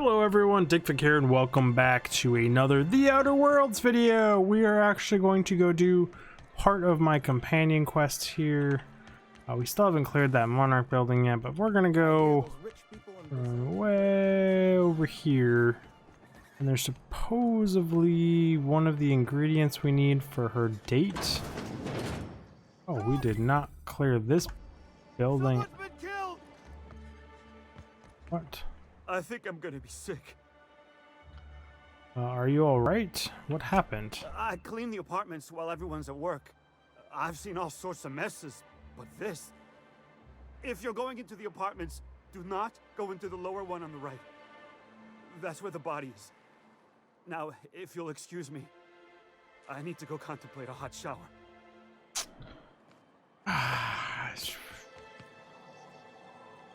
Hello everyone, Dickvic here, and welcome back to another The Outer Worlds video. We are actually going to go do part of my companion quest here. We still haven't cleared that Monarch building yet, but we're gonna go way over here. And there's supposedly one of the ingredients we need for her date. Oh, we did not clear this building. What? I think I'm gonna be sick. Are you alright? What happened? I clean the apartments while everyone's at work. I've seen all sorts of messes, but this... If you're going into the apartments, do not go into the lower one on the right. That's where the body is. Now, if you'll excuse me, I need to go contemplate a hot shower.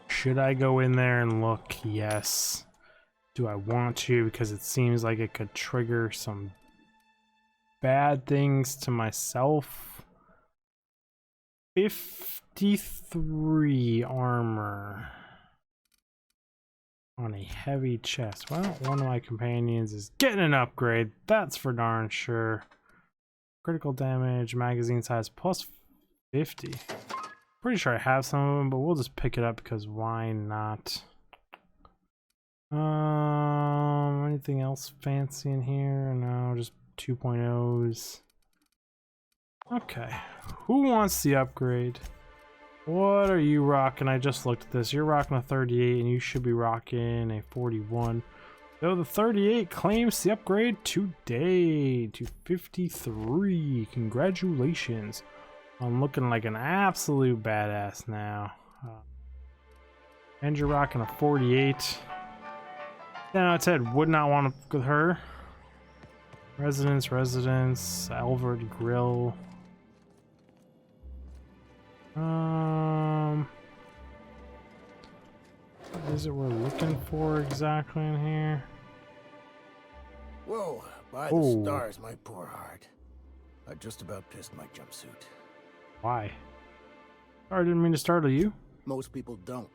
Should I go in there and look? Yes. Do I want to? Because it seems like it could trigger some bad things to myself. 53 armor on a heavy chest. Well, one of my companions is getting an upgrade. That's for darn sure. Critical damage, magazine size plus 50. Pretty sure I have some of them, but we'll just pick it up because why not? Anything else fancy in here? No, just 2.0s. Okay, who wants the upgrade? What are you rocking? I just looked at this. You're rocking a 38 and you should be rocking a 41. Though the 38 claims the upgrade today to 53. Congratulations. I'm looking like an absolute badass now. And you're rocking a 48. Yeah, I said would not want to with her. Residence, Alvord Grill. What is it we're looking for exactly in here? Whoa, by the stars, my poor heart. I just about pissed my jumpsuit. Why? Sorry, I didn't mean to startle you. Most people don't.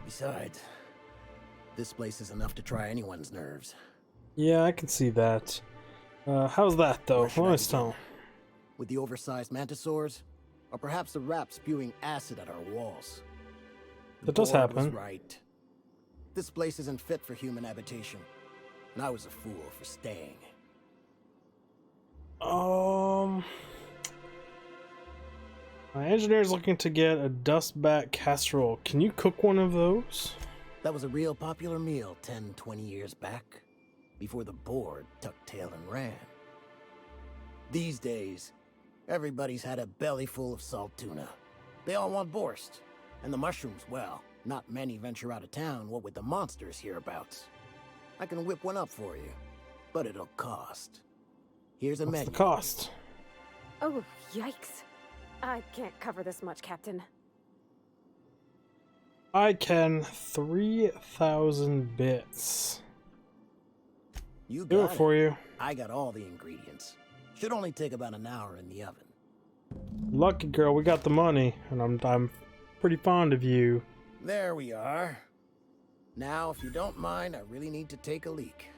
Besides, this place is enough to try anyone's nerves. Yeah, I can see that. How's that though? With the oversized mantisaurs? Or perhaps the rats spewing acid at our walls? That does happen. Was right. This place isn't fit for human habitation. And I was a fool for staying. My engineer's looking to get a dustbat casserole. Can you cook one of those? That was a real popular meal 10, 20 years back, before the board tucked tail and ran. These days, everybody's had a belly full of salt tuna. They all want borscht. And the mushrooms, well, not many venture out of town, what with the monsters hereabouts. I can whip one up for you, but it'll cost. Here's a menu. What's the cost? Oh, yikes. I can't cover this much, Captain. I can 3,000 bits. You do it for you. I got all the ingredients. Should only take about an hour in the oven. Lucky girl, we got the money, and I'm pretty fond of you. There we are. Now, if you don't mind, I really need to take a leak.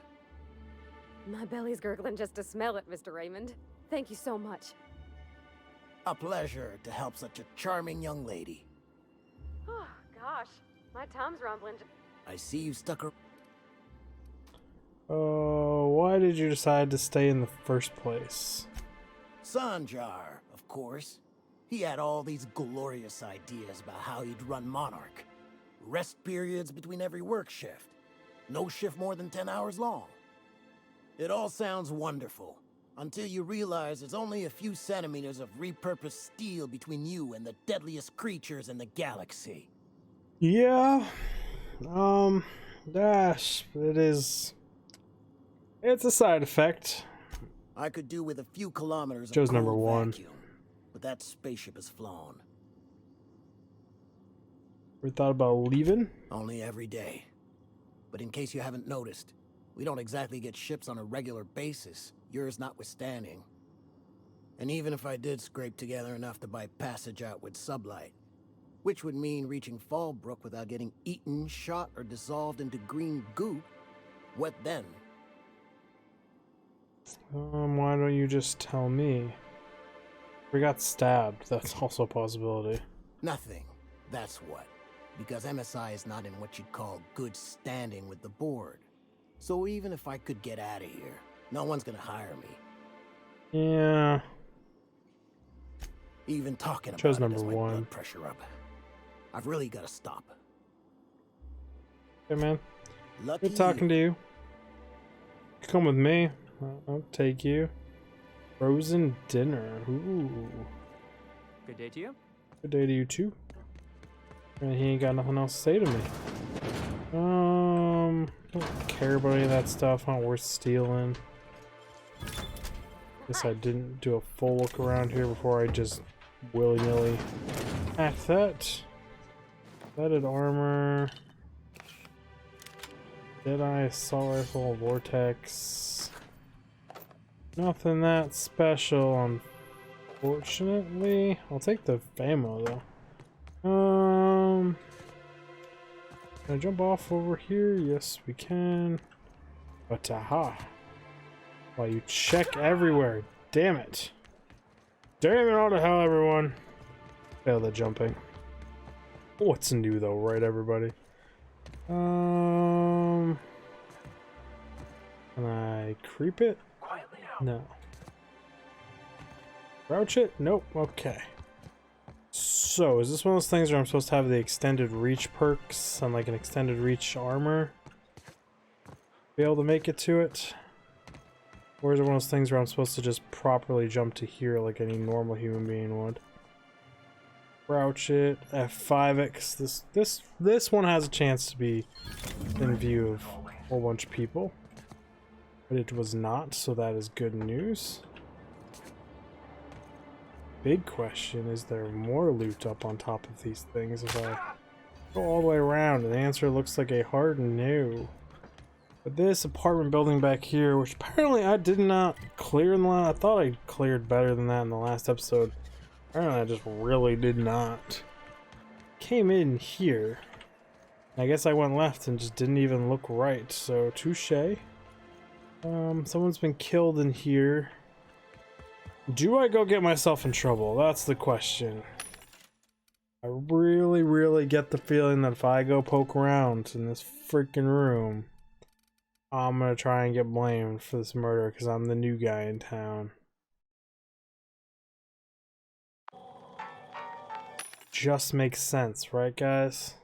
My belly's gurgling just to smell it, Mr. Raymond. Thank you so much. A pleasure to help such a charming young lady. Oh, gosh. My tum's rumbling. I see you stuck her. Oh, why did you decide to stay in the first place? Sanjar, of course. He had all these glorious ideas about how he'd run Monarch. Rest periods between every work shift. No shift more than 10 hours long. It all sounds wonderful. Until you realize there's only a few centimeters of repurposed steel between you and the deadliest creatures in the galaxy. Yeah. It is. It's a side effect. I could do with a few kilometers Joe's of number cold one. vacuum, but that spaceship is flown. We thought about leaving? Only every day. But in case you haven't noticed, we don't exactly get ships on a regular basis, yours notwithstanding. And even if I did scrape together enough to buy passage out with Sublight, which would mean reaching Fallbrook without getting eaten, shot, or dissolved into green goo. What then? Why don't you just tell me? We got stabbed. That's also a possibility. Nothing. That's what. Because MSI is not in what you'd call good standing with the board. So even if I could get out of here, no one's gonna hire me. Yeah. Even talking about Chose it number has my one. blood pressure up. I've really gotta stop. Hey, man. Lucky Good talking to you. Come with me. I'll take you. Frozen dinner. Ooh. Good day to you. Good day to you too. And he ain't got nothing else to say to me. Don't care about any of that stuff. Not worth stealing. Guess I didn't do a full look around here before I just willy-nilly hacked that. Leaded armor. Deadeye, assault rifle, vortex. Nothing that special, unfortunately. I'll take the ammo though. Can I jump off over here? Yes, we can. But aha. Why, you check everywhere. Damn it. Damn it all to hell, everyone. Fail the jumping. What's new though, right, everybody? Can I creep it? No. Crouch it? Nope. Okay. So, is this one of those things where I'm supposed to have the extended reach perks and like an extended reach armor? Be able to make it to it? Or is it one of those things where I'm supposed to just properly jump to here like any normal human being would? Crouch it, F5X. This one has a chance to be in view of a whole bunch of people. But it was not, so that is good news. Big question, is there more loot up on top of these things if I go all the way around? And the answer looks like a hard no. But this apartment building back here, which apparently I did not clear in the last, I thought I cleared better than that in the last episode. Apparently I just really did not. Came in here. I guess I went left and just didn't even look right, so touche. Someone's been killed in here. Do I go get myself in trouble? That's the question. I really, really get the feeling that if I go poke around in this freaking room, I'm gonna try and get blamed for this murder because I'm the new guy in town. Just makes sense, right, guys?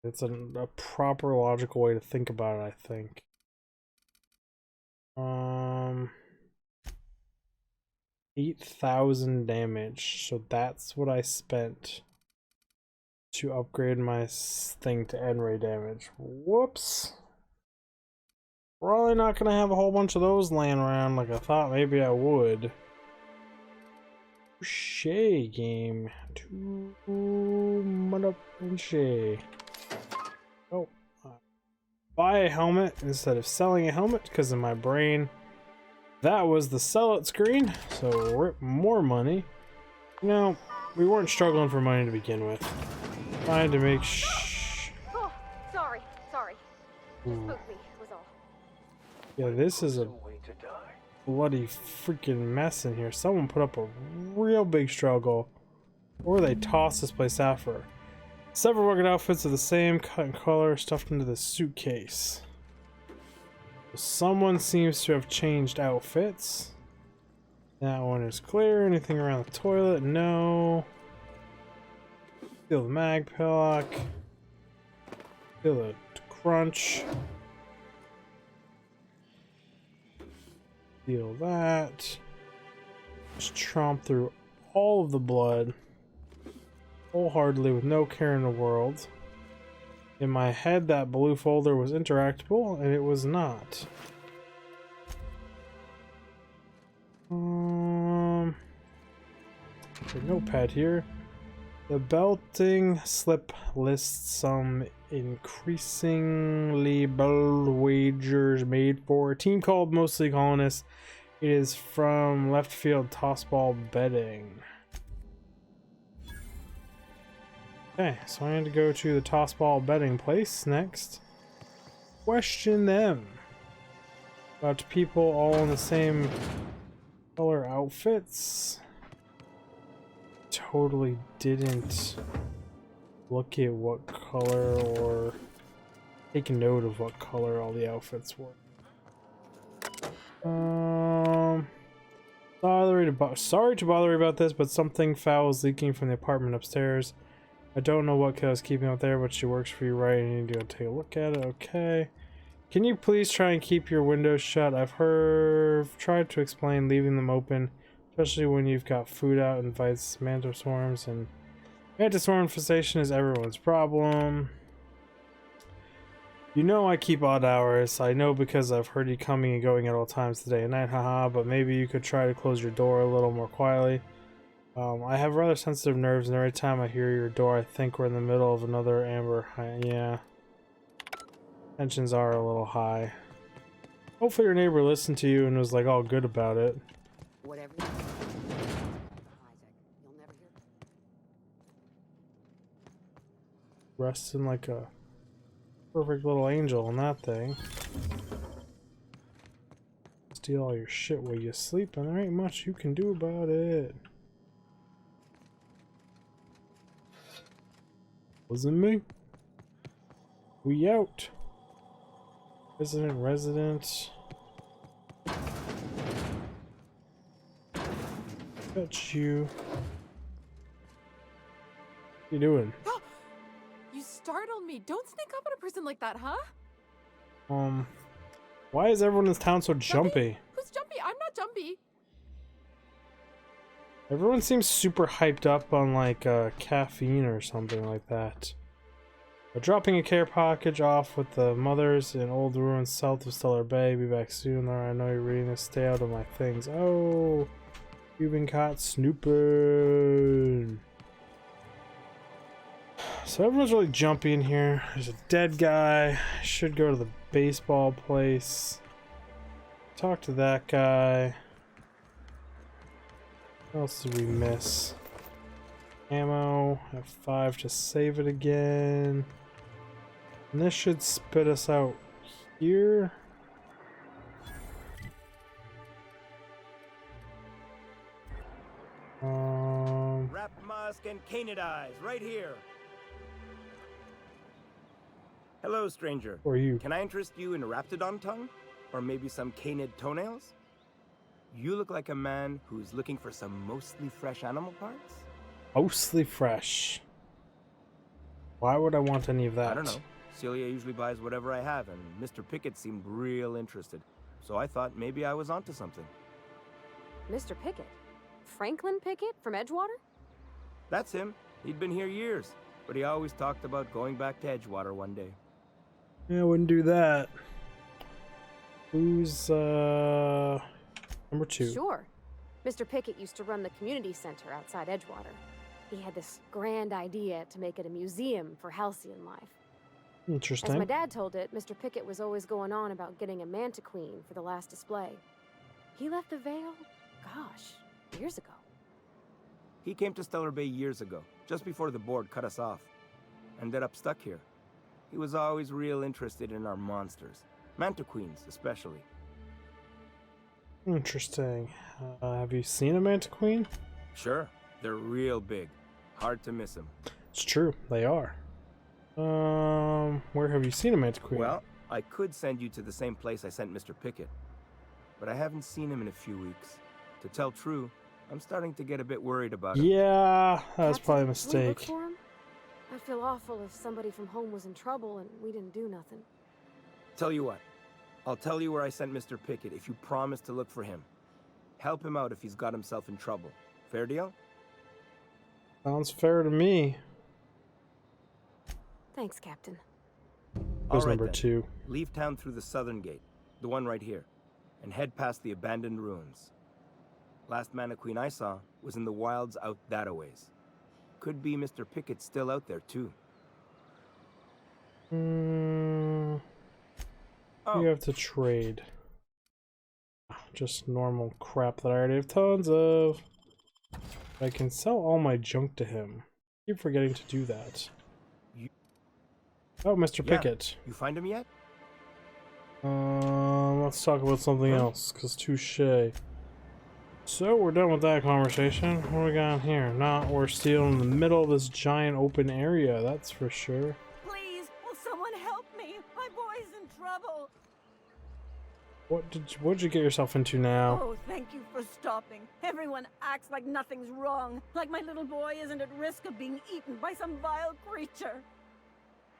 It's a proper logical way to think about it, I think. 8,000 damage, so that's what I spent to upgrade my thing to N-ray damage. Whoops. Probably not gonna have a whole bunch of those laying around like I thought maybe I would. Touché, game. Too motherfucking. Oh. Buy a helmet instead of selling a helmet because in my brain that was the sell it screen, so rip more money. You know, we weren't struggling for money to begin with. Trying to make Oh, sorry. Just spooked me, was all. Yeah, this is a bloody freaking mess in here. Someone put up a real big struggle. Or they tossed this place out for. Several rugged outfits of the same cut and color stuffed into the suitcase. Someone seems to have changed outfits. That one is clear. Anything around the toilet? No. Feel the mag padlock. Feel the crunch. Feel that. Just tromp through all of the blood. Wholeheartedly with no care in the world. In my head, that blue folder was interactable, and it was not. The notepad here. The belting slip lists some increasingly bold wagers made for a team called Mostly Colonists. It is from left field tossball betting. Okay, so I need to go to the toss ball betting place next. Question them about people all in the same color outfits. Totally didn't look at what color or take note of what color all the outfits were. Sorry to bother you about this, but something foul is leaking from the apartment upstairs. I don't know what Kayla's keeping out there, but she works for you, right? You need to go take a look at it. Okay. Can you please try and keep your windows shut? I've tried to explain leaving them open, especially when you've got food out, invites mantis swarms, and mantis swarm infestation is everyone's problem. You know I keep odd hours. I know because I've heard you coming and going at all times today and night, haha, but maybe you could try to close your door a little more quietly. I have rather sensitive nerves, and every time I hear your door, I think we're in the middle of another Amber. Yeah. Tensions are a little high. Hopefully your neighbor listened to you and was like all good about it. Whatever. Isaac, you'll never hear. Resting like a perfect little angel on that thing. Steal all your shit while you sleep, and there ain't much you can do about it. Wasn't me. We out. Resident. Got you. What you doing? You startled me. Don't sneak up on a person like that, huh? Why is everyone in this town so jumpy? Who's jumpy? I'm not jumpy. Everyone seems super hyped up on like caffeine or something like that. But dropping a care package off with the mothers in old ruins south of Stellar Bay. Be back soon. Laura, I know you're reading this. Stay out of my things. Oh, you've been caught snooping. So everyone's really jumpy in here. There's a dead guy. I should go to the baseball place. Talk to that guy. What else did we miss? Ammo. Have 5 to save it again. And this should spit us out here. Rap Musk and Canid Eyes, right here. Hello, stranger. Who are you? Can I interest you in a Raptidon tongue? Or maybe some canid toenails? You look like a man who's looking for some mostly fresh animal parts? Mostly fresh. Why would I want any of that? I don't know. Celia usually buys whatever I have, and Mr. Pickett seemed real interested. So I thought maybe I was onto something. Mr. Pickett? Franklin Pickett from Edgewater? That's him. He'd been here years, but he always talked about going back to Edgewater one day. Yeah, I wouldn't do that. Who's, number 2? Sure. Mr. Pickett used to run the community center outside Edgewater. He had this grand idea to make it a museum for halcyon life. Interesting. As my dad told it, Mr. Pickett was always going on about getting a Mantiqueen for the last display. He left the Vale, gosh, years ago. He came to Stellar Bay years ago, just before the board cut us off. Ended up stuck here. He was always real interested in our monsters. Mantiqueens, especially. Interesting. Have you seen a Mantiqueen? Sure, they're real big. Hard to miss them. It's true, they are. Where have you seen a Mantiqueen? Well, I could send you to the same place I sent Mr. Pickett. But I haven't seen him in a few weeks. To tell true, I'm starting to get a bit worried about him. Yeah, that's Captain, probably a will you look mistake. for him? I'd feel awful if somebody from home was in trouble and we didn't do nothing. Tell you what, I'll tell you where I sent Mr. Pickett if you promise to look for him. Help him out if he's got himself in trouble. Fair deal? Sounds fair to me. Thanks, Captain. Who's All right, number then. 2? Leave town through the southern gate, the one right here, and head past the abandoned ruins. Last Mantiqueen I saw was in the wilds out that-a-ways. Could be Mr. Pickett still out there, too. You have to trade. Just normal crap that I already have tons of. I can sell all my junk to him. Keep forgetting to do that. You- Oh, Mr. Yeah. Pickett. You find him yet? Let's talk about something else, cause touche. So we're done with that conversation. What do we got here? We're still in the middle of this giant open area, that's for sure. Please, will someone help me? My boy's in trouble. What'd you get yourself into now? Oh, thank you for stopping. Everyone acts like nothing's wrong, like my little boy isn't at risk of being eaten by some vile creature.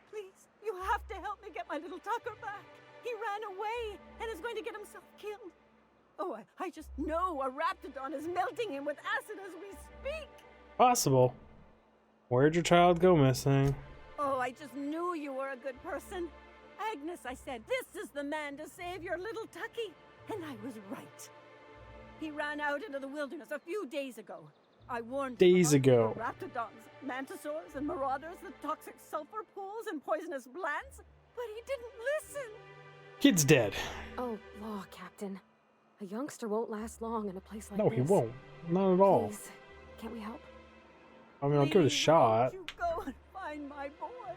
Please, you have to help me get my little Tucker back. He ran away and is going to get himself killed. Oh, I just know a Raptidon is melting him with acid as we speak. Possible. Where'd your child go missing? Oh, I just knew you were a good person. Agnes, I said, this is the man to save your little Tucky. And I was right. He ran out into the wilderness a few days ago. I warned him Days about ago. the Raptidons, Mantisaurs, and Marauders, the toxic sulfur pools and poisonous blants, but he didn't listen. Kid's dead. Oh, law, Captain. A youngster won't last long in a place like No, this. he won't. Not at all. Please, can't we help? I mean, I'll give it a Please, shot. won't you go and find my boy?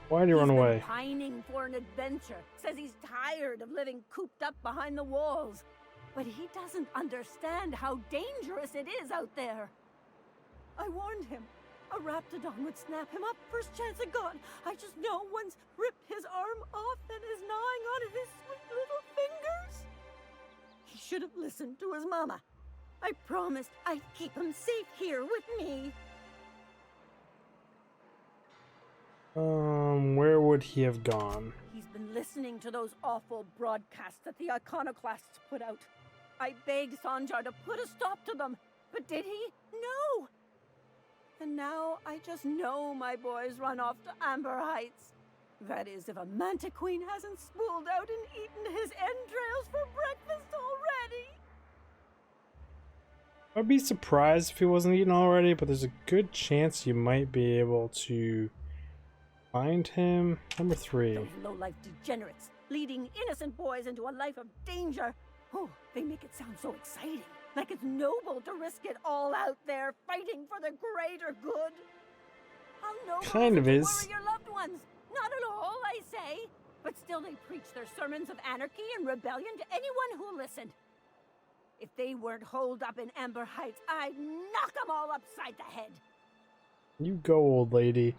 Why'd he run He's been away? pining for an adventure. Says he's tired of living cooped up behind the walls. But he doesn't understand how dangerous it is out there. I warned him. A Raptidon would snap him up first chance it got. I just know one's ripped his arm off and is gnawing on his sweet little fingers. He should have listened to his mama. I promised I'd keep him safe here with me. Where would he have gone? He's been listening to those awful broadcasts that the iconoclasts put out. I begged Sanjar to put a stop to them, but did he? No! And now I just know my boy's run off to Amber Heights. That is, if a Mantiqueen hasn't spooled out and eaten his entrails for breakfast already. I'd be surprised if he wasn't eaten already, but there's a good chance you might be able to find him. Number 3. Those low-life degenerates, leading innocent boys into a life of danger. Oh, they make it sound so exciting. Like it's noble to risk it all out there, fighting for the greater good. How noble Kind of to is. worry your loved ones. Not at all, I say. But still they preach their sermons of anarchy and rebellion to anyone who'll listen. If they weren't holed up in Amber Heights, I'd knock them all upside the head. You go, old lady.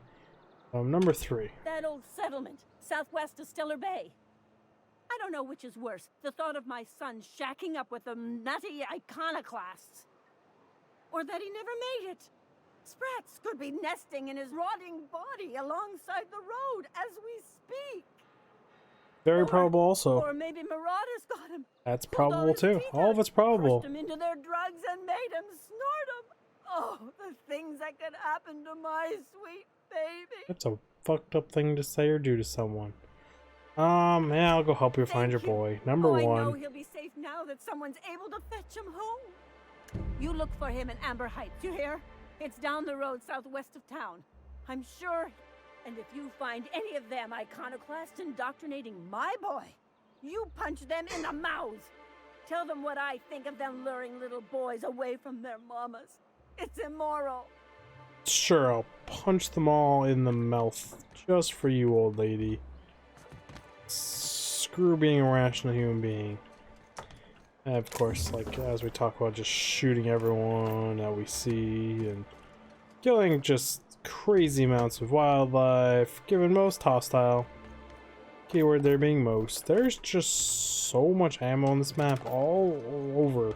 Number 3. That old settlement, southwest of Stellar Bay. I don't know which is worse, the thought of my son shacking up with the nutty iconoclasts, or that he never made it. Sprats could be nesting in his rotting body alongside the road as we speak. Very Or- probable also. Or maybe Marauders got him. That's pulled all probable his too. teeth All of out, it's probable. Pushed him into their drugs and made him snort them. Oh, the things that could happen to my sweet baby. That's a fucked up thing to say or do to someone. Yeah, I'll go help you find your Thank you. boy. Number I know 1. he'll be safe now that someone's able to fetch him home. You look for him in Amber Heights, you hear? It's down the road southwest of town. I'm sure. And if you find any of them iconoclasts indoctrinating my boy, you punch them in the mouth. Tell them what I think of them luring little boys away from their mamas. It's immoral. Sure, I'll punch them all in the mouth just for you, old lady. Screw being a rational human being. And of course, like, as we talk about just shooting everyone that we see and killing just crazy amounts of wildlife, given most hostile. Keyword there being most. There's just so much ammo on this map all over.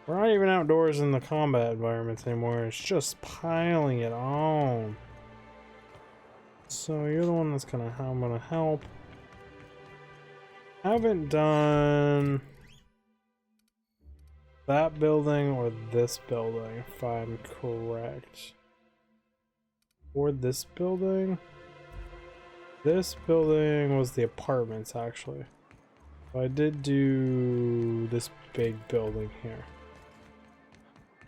We're not even outdoors in the combat environments anymore. It's just piling it on. So you're the one that's gonna I'm gonna help. Haven't done that building or this building, if I'm correct. Or this building. This building was the apartments, actually. So I did do this big building here.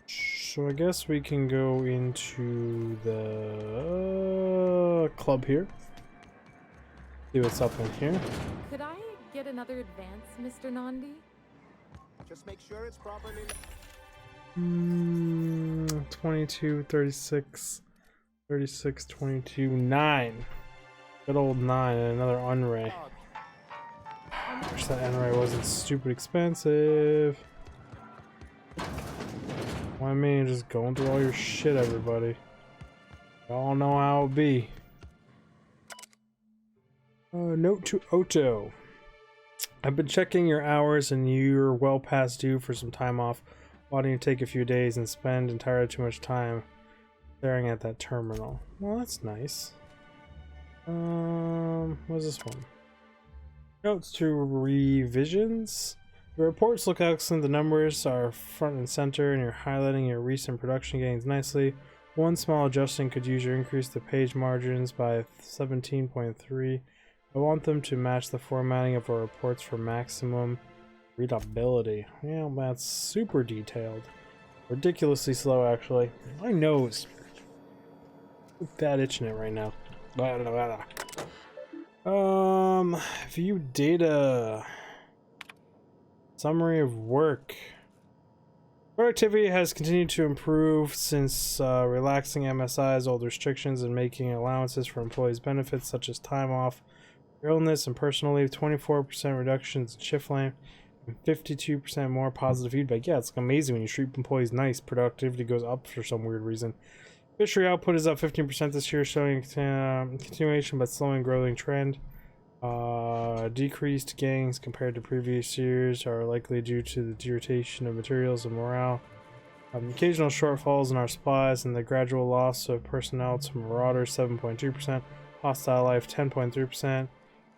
So I guess we can go into the club here. See what's up in here. Could I get another advance, Mr. Nandi? Just make sure it's properly. 22, 36, 36, 22, 9. Good old 9 and another Unray. Wish that Unray wasn't stupid expensive. Why me just going through all your shit, everybody? Y'all know how it be. Note to Otto. I've been checking your hours and you're well past due for some time off. Why don't you take a few days and spend entirely too much time staring at that terminal? Well, that's nice. What's this one? Notes to revisions. Your reports look excellent. The numbers are front and center, and you're highlighting your recent production gains nicely. One small adjustment could use your increase the page margins by 17.3. I want them to match the formatting of our reports for maximum readability. Yeah, that's super detailed. Ridiculously slow, actually. My nose. Bad itching it right now. View data. Summary of work. Productivity has continued to improve since relaxing MSI's old restrictions and making allowances for employees' benefits such as time off, illness, and personal leave. 24% reductions in shift length and 52% more positive feedback. Yeah, it's amazing when you treat employees nice. Productivity goes up for some weird reason. Fishery output is up 15% this year, showing continuation but slowing growing trend. Decreased gains compared to previous years are likely due to the deterioration of materials and morale. Occasional shortfalls in our supplies and the gradual loss of personnel to marauders 7.2%, hostile life 10.3%,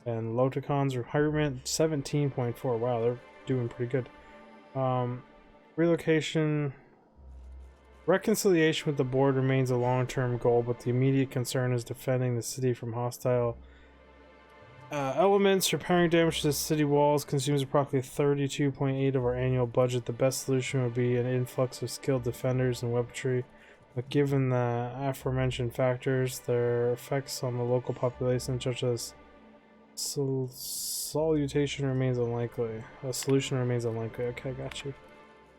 and Loticons recruitment 17.4%. Wow, they're doing pretty good. Relocation. Reconciliation with the board remains a long-term goal, but the immediate concern is defending the city from hostile elements. Repairing damage to the city walls consumes approximately 32.8 of our annual budget. The best solution would be an influx of skilled defenders and weaponry, but given the aforementioned factors, their effects on the local population, such as solution remains unlikely. A solution remains unlikely. Okay, got you.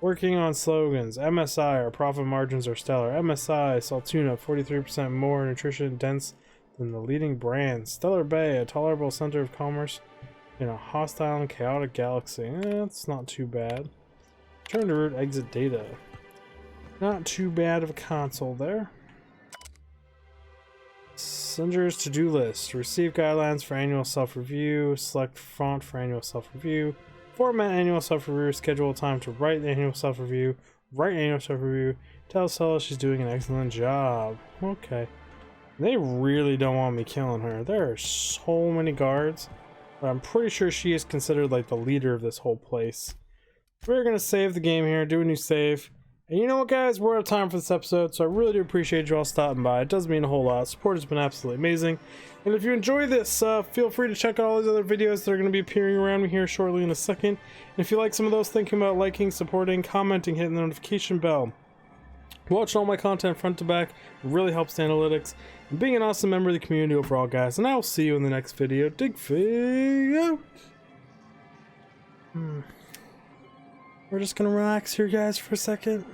Working on slogans. MSI, our profit margins are stellar. MSI, Saltuna, 43% more nutrition dense than the leading brand. Stellar Bay, a tolerable center of commerce in a hostile and chaotic galaxy. That's not too bad. Turn to root, exit data. Not too bad of a console there. Singer's to-do list. Receive guidelines for annual self-review. Select font for annual self-review. Format annual self-review. Schedule time to write the annual self-review. Write annual self-review. Tell Stella she's doing an excellent job. Okay. They really don't want me killing her. There are so many guards, but I'm pretty sure she is considered like the leader of this whole place. We're gonna save the game here, do a new save. And you know what, guys? We're out of time for this episode, so I really do appreciate you all stopping by. It does mean a whole lot. Support has been absolutely amazing. And if you enjoy this, feel free to check out all these other videos that are going to be appearing around me here shortly in a second. And if you like some of those, thinking about liking, supporting, commenting, hitting the notification bell. Watching all my content front to back really helps the analytics. And being an awesome member of the community overall, guys. And I will see you in the next video. Digfig out! We're just going to relax here, guys, for a second.